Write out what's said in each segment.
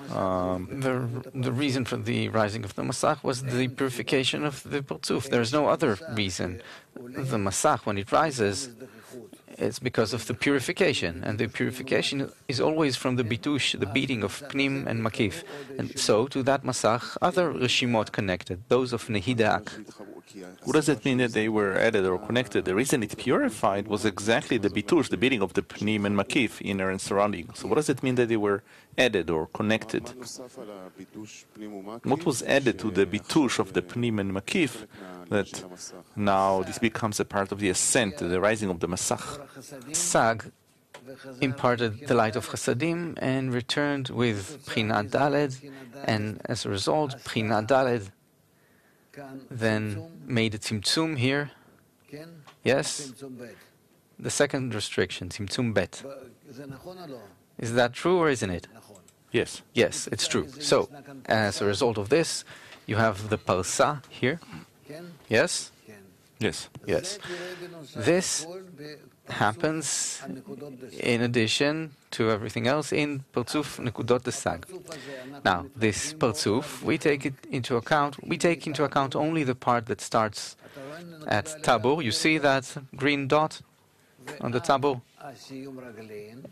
The reason for the rising of the Mesach was the purification of the partzuf. There is no other reason. The Mesach, when it rises, it's because of the purification, and the purification is always from the bitush, the beating of pnim and makif. And so, to that Mesach, other reshimot connected, those of Nehidak. What does it mean that they were added or connected? The reason it purified was exactly the bitush, the beating of the pnim and makif, inner and surrounding. So what does it mean that they were added or connected? What was added to the bitush of the pnim and makif that now this becomes a part of the ascent, the rising of the Mesach? Sag imparted the light of Chasadim and returned with Pchina Daled, and as a result, Pchina Daled then made a Tzimtzum here. Yes? The second restriction, Tzimtzum Bet. Is that true or isn't it? Yes. Yes, it's true. So, as a result of this, you have the Parsa here. Yes? Yes. Yes. This happens in addition to everything else in partzuf nekudot desag. Now, this partzuf, we take into account only the part that starts at tabur. You see that green dot on the tabur?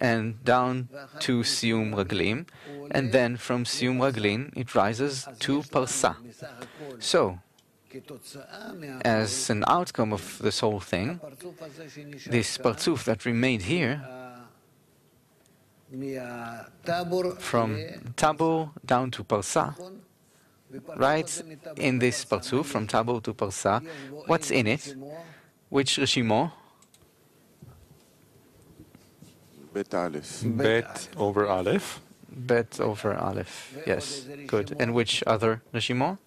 And down to siyum raglim, and then from siyum raglim it rises to parsa. So, as an outcome of this whole thing, this partzuf that remained here, from tabur down to parsa, right in this partzuf, from tabur to parsa, what's in it? Which reshimo? Bet over Aleph. Bet over Aleph, yes, good. And which other reshimo?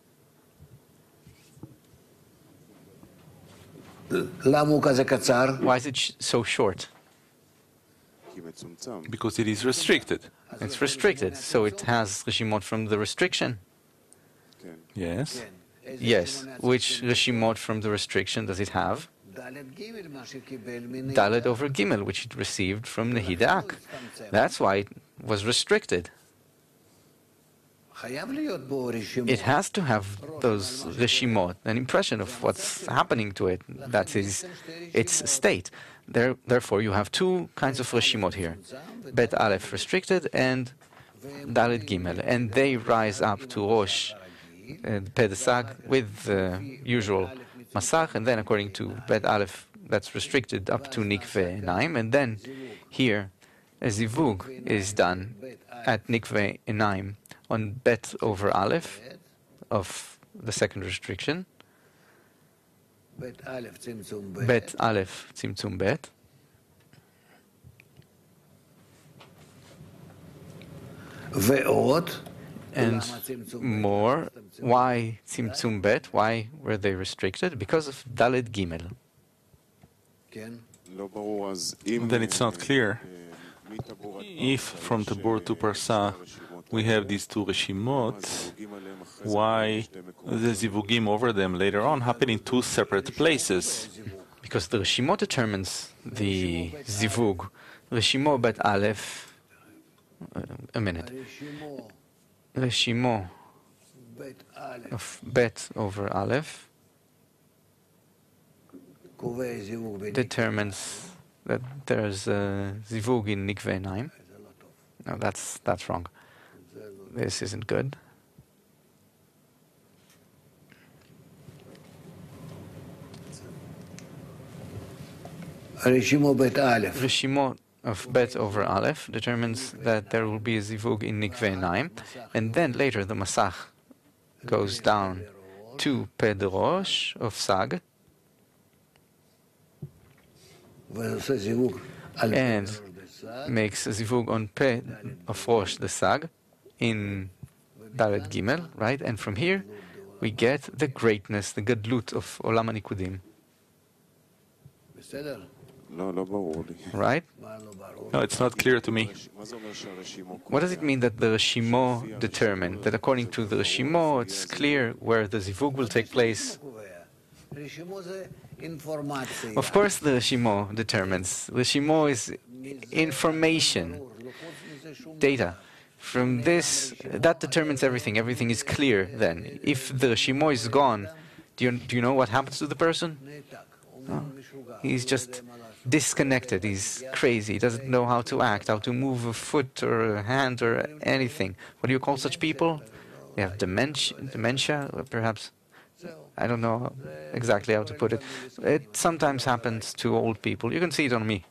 Why is it so short? Because it is restricted. It's restricted, so it has reshimot from the restriction. Yes. Yes. Which reshimot from the restriction does it have? Dalet over Gimel, which it received from Nehidak. That's why it was restricted. It has to have those reshimot, an impression of what's happening to it. That is its state. Therefore, you have two kinds of reshimot here. Bet Aleph restricted and Dalet Gimel. And they rise up to Rosh Pedesag with the usual Mesach, and then according to Bet Aleph, that's restricted up to Nikve Enaim, and then here a Zivug is done at Nikve Enaim on Bet over Aleph of the second restriction. Bet Aleph Tzimtzum Bet. And more, why Tzimtzum Bet? Why were they restricted? Because of Dalet Gimel. Then it's not clear. If from Tabor to Parsa we have these two reshimot, why the zivugim over them later on happen in two separate places? Because the reshimot determines the zivug. Reshimo Bet Aleph. A minute. Reshimo of Bet over Aleph determines that there's a zivug in Nikve Enaim. No, that's wrong. This isn't good. Reshimo of Bet over Aleph determines that there will be a zivug in Nikve Enaim, and then later the Mesach goes down to Ped Rosh of Sag, and makes a zivug on Ped of Rosh the Sag in Dalet Gimel, right? And from here we get the greatness, the gadlut of Olam HaNikudim. Right? No, it's not clear to me. What does it mean that the Reshimo determined? That according to the Reshimo, it's clear where the Zivug will take place? Of course the Reshimo determines. Reshimo is information, data. From this, that determines everything. Everything is clear then. If the Reshimo is gone, do you know what happens to the person? No. He's just disconnected. He's crazy. He doesn't know how to act, how to move a foot or a hand or anything. What do you call such people? They have dementia, or perhaps. I don't know exactly how to put it. It sometimes happens to old people. You can see it on me.